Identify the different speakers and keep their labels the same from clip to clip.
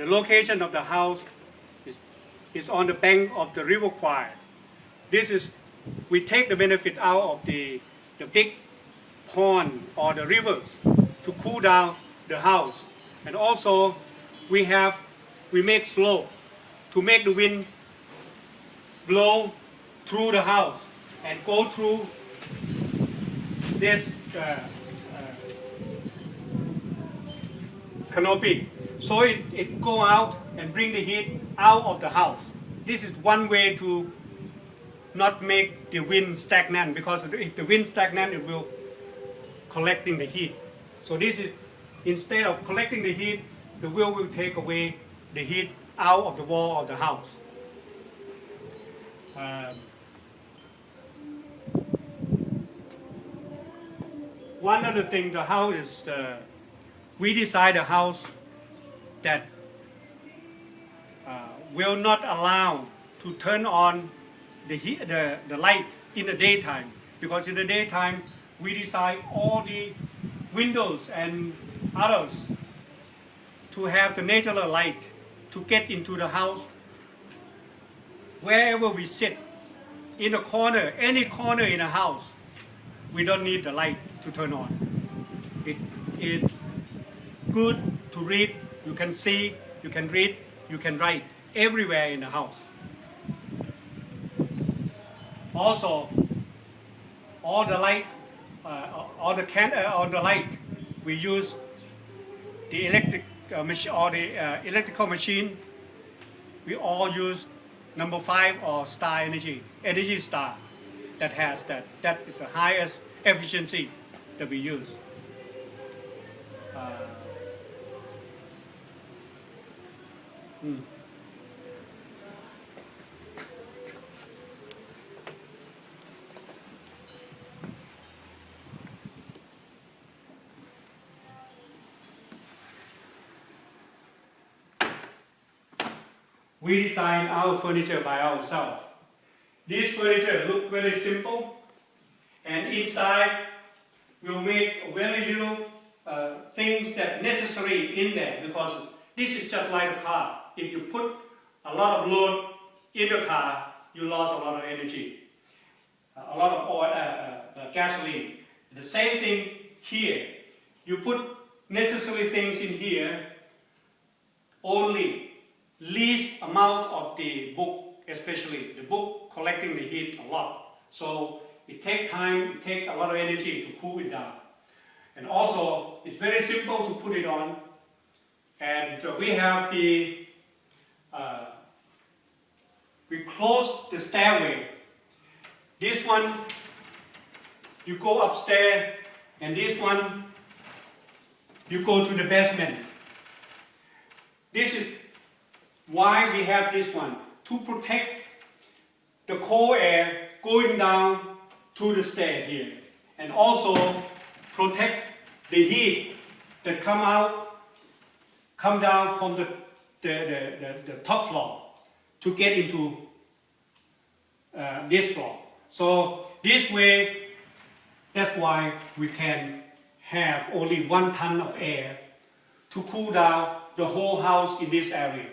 Speaker 1: The location of the house is on the bank of the river Kwai. We take the benefit out of the big pond or the rivers to cool down the house. And also we make slope to make the wind blow through the house and go through this canopy. So it go out and bring the heat out of the house. This is one way to not make the wind stagnant, because if the wind stagnant, it will collecting the heat. So this is, instead of collecting the heat, the wind will take away the heat out of the wall of the house. One other thing, the house is, we design a house that will not allow to turn on the light in the daytime, because in the daytime we design all the windows and others to have the natural light to get into the house. Wherever we sit, in a corner, any corner in a house, we don't need the light to turn on. It's good to read. You can see, you can read, you can write everywhere in the house. Also, all the light, all the light, we use the electric machine or the electrical machine. We all use number 5 or star energy star. That has that is the highest efficiency that we use. We design our furniture by ourselves. This furniture looks very simple, and inside we'll make very little things that necessary in there, because this is just like a car. If you put a lot of load in the car, you lost a lot of energy, a lot of oil, gasoline. The same thing here. You put necessary things in here, only least amount of the book, especially the book collecting the heat a lot. So it takes time, it takes a lot of energy to cool it down. And also, it's very simple to put it on. And we have we close the stairway. This one, you go upstairs, and this one, you go to the basement. This is why we have this one, to protect the cold air going down to the stair here, and also protect the heat that come down from the top floor to get into this floor. So this way, that's why we can have only 1 ton of air to cool down the whole house in this area.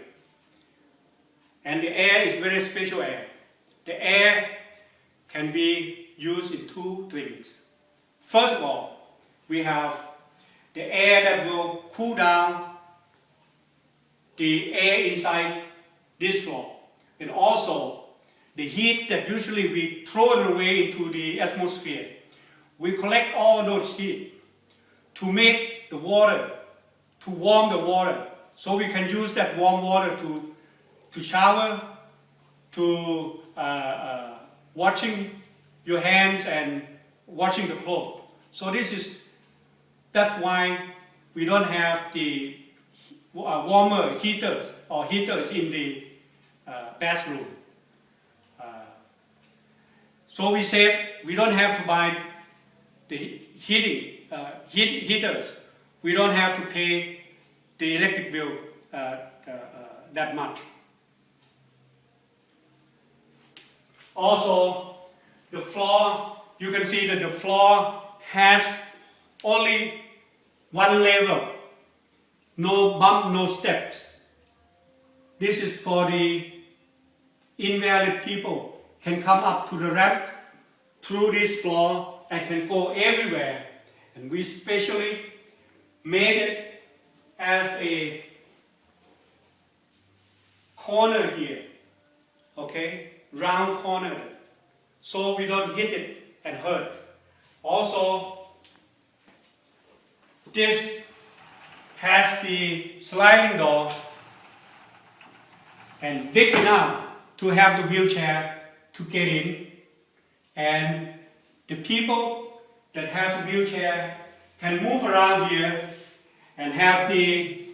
Speaker 1: And the air is very special air. The air can be used in 2 things. First of all, we have the air that will cool down the air inside this floor. And also, the heat that usually we throw away into the atmosphere. We collect all those heat to make the water, to warm the water. So we can use that warm water to shower, to washing your hands and washing the clothes. So that's why we don't have the warmer heaters or heaters in the bathroom. So we don't have to buy the heaters. We don't have to pay the electric bill that much. Also, the floor, you can see that the floor has only 1 level, no bump, no steps. This is for the invalid people can come up to the ramp through this floor and can go everywhere. And we specially made it as a corner here, okay, round corner, so we don't hit it and hurt. Also, this has the sliding door and big enough to have the wheelchair to get in, and the people that have the wheelchair can move around here and have the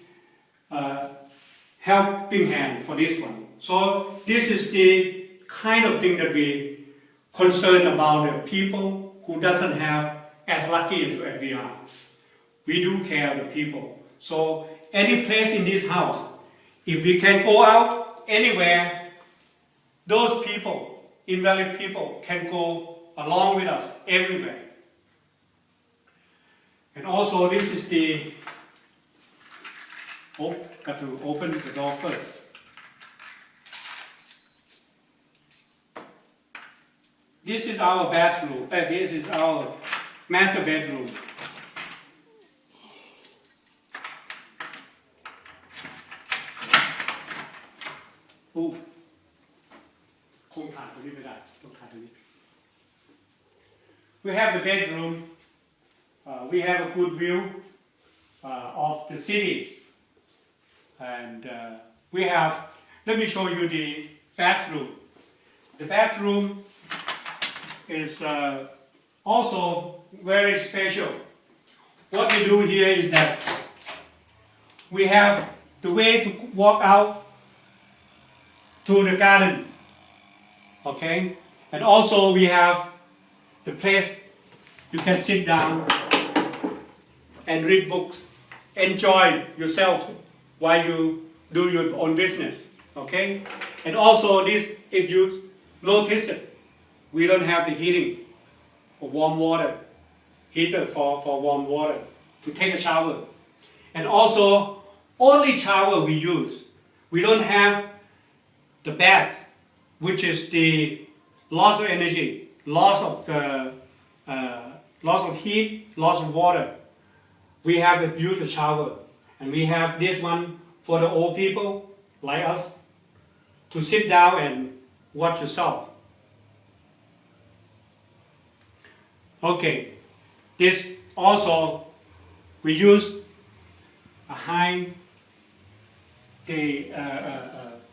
Speaker 1: helping hand for this one. So this is the kind of thing that we concern about the people who doesn't have as lucky as we are. We do care of the people. So any place in this house, if we can go out anywhere, those people, invalid people, can go along with us everywhere. And also this is the, oh, got to open the door first. This is our bathroom, this is our master bedroom. Oh, คงผ่านตรงนี้ไม่ได้ต้องผ่านตรงนี้ We have the bedroom. We have a good view of the cities, and we have. Let me show you the bathroom. The bathroom is also very special. What we do here is that we have the way to walk out to the garden, okay, and also we have the place you can sit down and read books, enjoy yourself while you do your own business, okay, and also this, if you notice it, we don't have the heating for warm water, heater for warm water to take a shower, and also only shower we use. We don't have the bath, which is the loss of energy, loss of heat, loss of water. We have to use a shower, and we have this one for the old people like us to sit down and watch yourself. Okay, this also we use behind the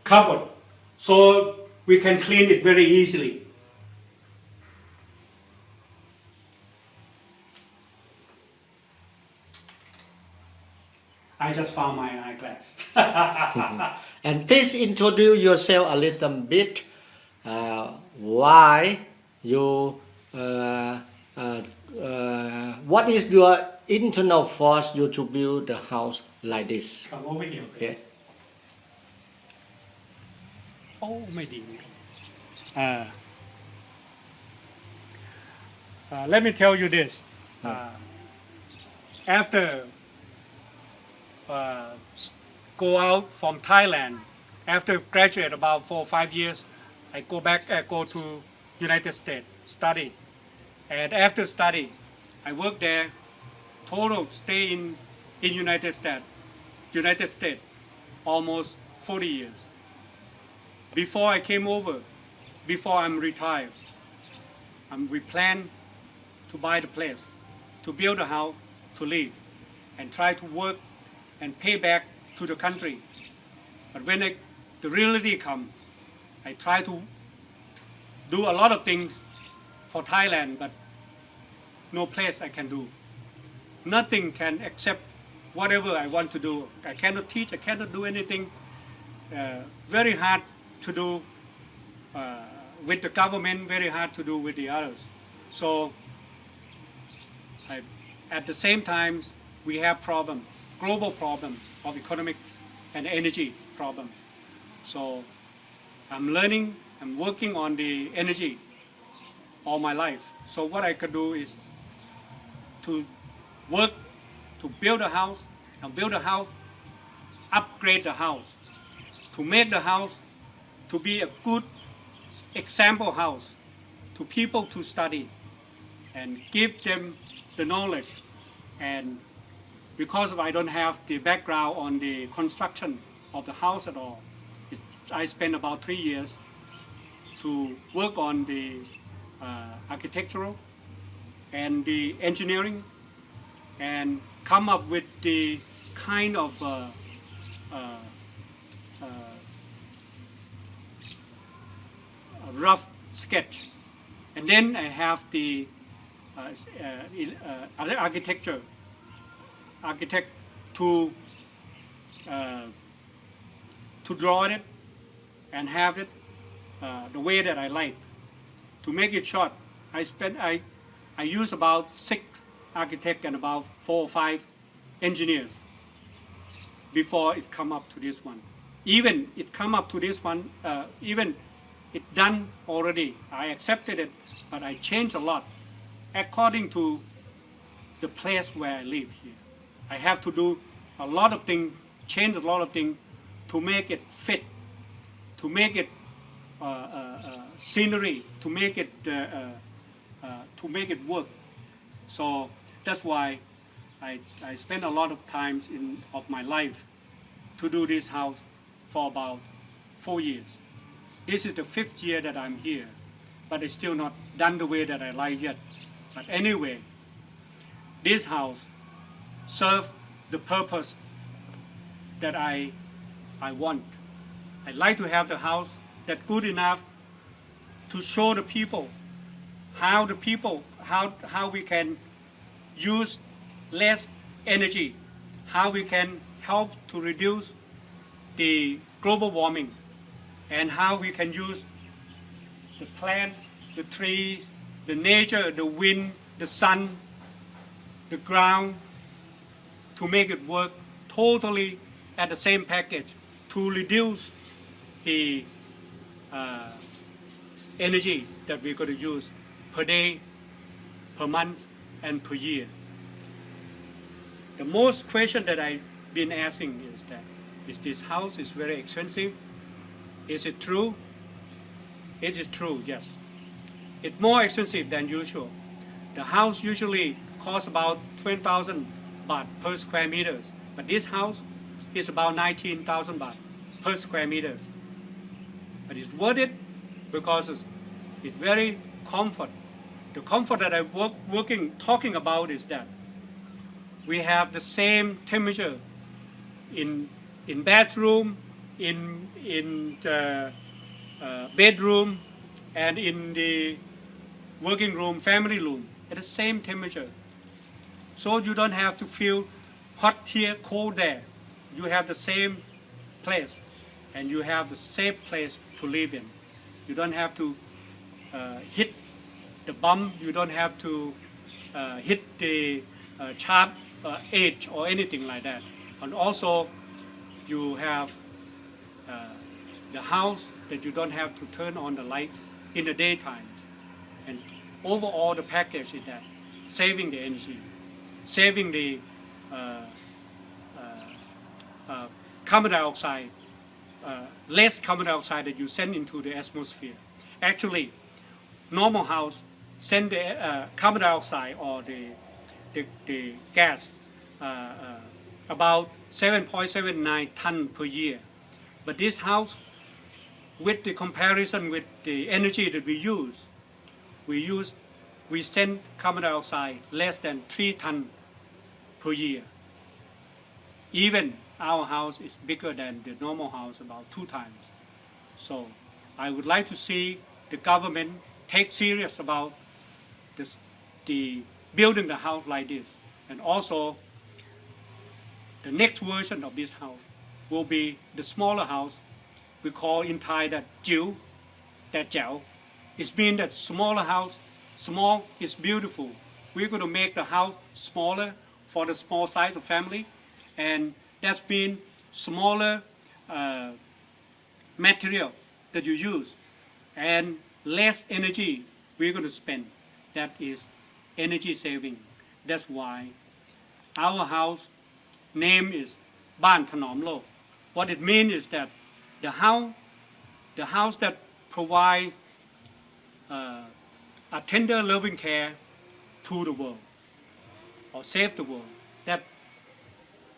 Speaker 1: cupboard, so we can clean it very easily. I just found my eyeglass.
Speaker 2: And please introduce yourself a little bit. Why you? What is your internal force you to build the house like this?
Speaker 1: Come over here.
Speaker 2: Okay.
Speaker 1: Oh, ไม่ดี Let me tell you this. After go out from Thailand, after graduate about 4 or 5 years, I go back, go to United States, study. And after study, I work there, total stay in United States, almost 40 years. Before I came over, before I'm retired, we plan to buy the place, to build a house, to live, and try to work and pay back to the country. But when the reality comes, I try to do a lot of things for Thailand, but no place I can do. Nothing can accept whatever I want to do. I cannot teach, I cannot do anything. Very hard to do with the government, very hard to do with the others. So at the same time, we have problems, global problems of economics and energy problems. So I'm learning, I'm working on the energy all my life. So what I could do is to work to build a house, and build a house, upgrade the house, to make the house to be a good example house to people to study and give them the knowledge. And because I don't have the background on the construction of the house at all, I spent about 3 years to work on the architectural and the engineering and come up with the kind of rough sketch. And then I have the architect to draw it and have it the way that I like. To make it short, I use about 6 architects and about 4 or 5 engineers before it come up to this one. Even it come up to this one, even it done already. I accepted it, but I changed a lot according to the place where I live here. I have to do a lot of things, change a lot of things to make it fit, to make it scenery, to make it work. So that's why I spend a lot of times of my life to do this house for about 4 years. This is the 5th year that I'm here, but it's still not done the way that I like yet. But anyway, this house serves the purpose that I want. I like to have the house that's good enough to show the people how we can use less energy, how we can help to reduce the global warming, and how we can use the plant, the trees, the nature, the wind, the sun, the ground to make it work totally at the same package to reduce the energy that we're going to use per day, per month, and per year. The most question that I've been asking is that, is this house is very expensive? Is it true? It is true, yes. It's more expensive than usual. The house usually costs about 20,000 baht per square meters, but this house is about 19,000 baht per square meter. But it's worth it because it's very comfort. The comfort that I'm talking about is that we have the same temperature in bathroom, in the bedroom, and in the working room, family room, at the same temperature. So you don't have to feel hot here, cold there. You have the same place, and you have the safe place to live in. You don't have to hit the bump. You don't have to hit the sharp edge or anything like that. And also, you have the house that you don't have to turn on the light in the daytime. And overall, the package is that saving the energy, saving the carbon dioxide, less carbon dioxide that you send into the atmosphere. Actually, normal house send the carbon dioxide or the gas about 7.79 ton per year. But this house, with the comparison with the energy that we send carbon dioxide less than 3 ton per year. Even our house is bigger than the normal house about 2 times. So I would like to see the government take serious about the building the house like this. And also, the next version of this house will be the smaller house. We call in Thai that jiu, that jiao. It means that smaller house, small is beautiful. We're going to make the house smaller for the small size of family, and that's been smaller material that you use, and less energy we're going to spend. That is energy saving. That's why our house name is านถนอมโลก. What it means is that the house that provides a tender loving care to the world or save the world. That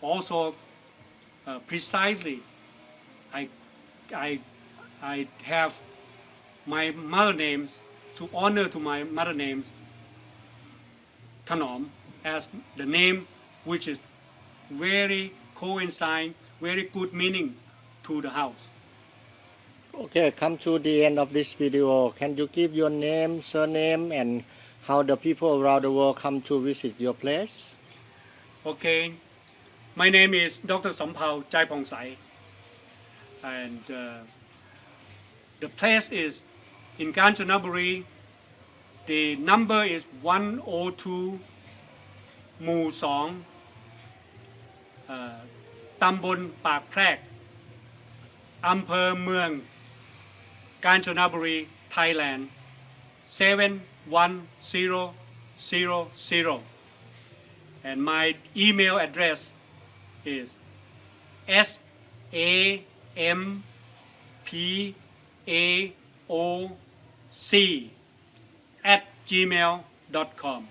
Speaker 1: also precisely I have my mother names to honor to my mother names Thanom as the name which is very coincide, very good meaning to the house.
Speaker 2: Okay, come to the end of this video. Can you give your name, surname, and how the people around the world come to visit your place?
Speaker 1: Okay, my name is Dr. Sampao Chai Pong Sai, and the place is in Kanchanaburi. The number is 102 หมู่ 2 ตำบลปากแพรกอำเภอเมืองกาญจนบุรี Thailand 71000 and my email address is sampaoc@gmail.com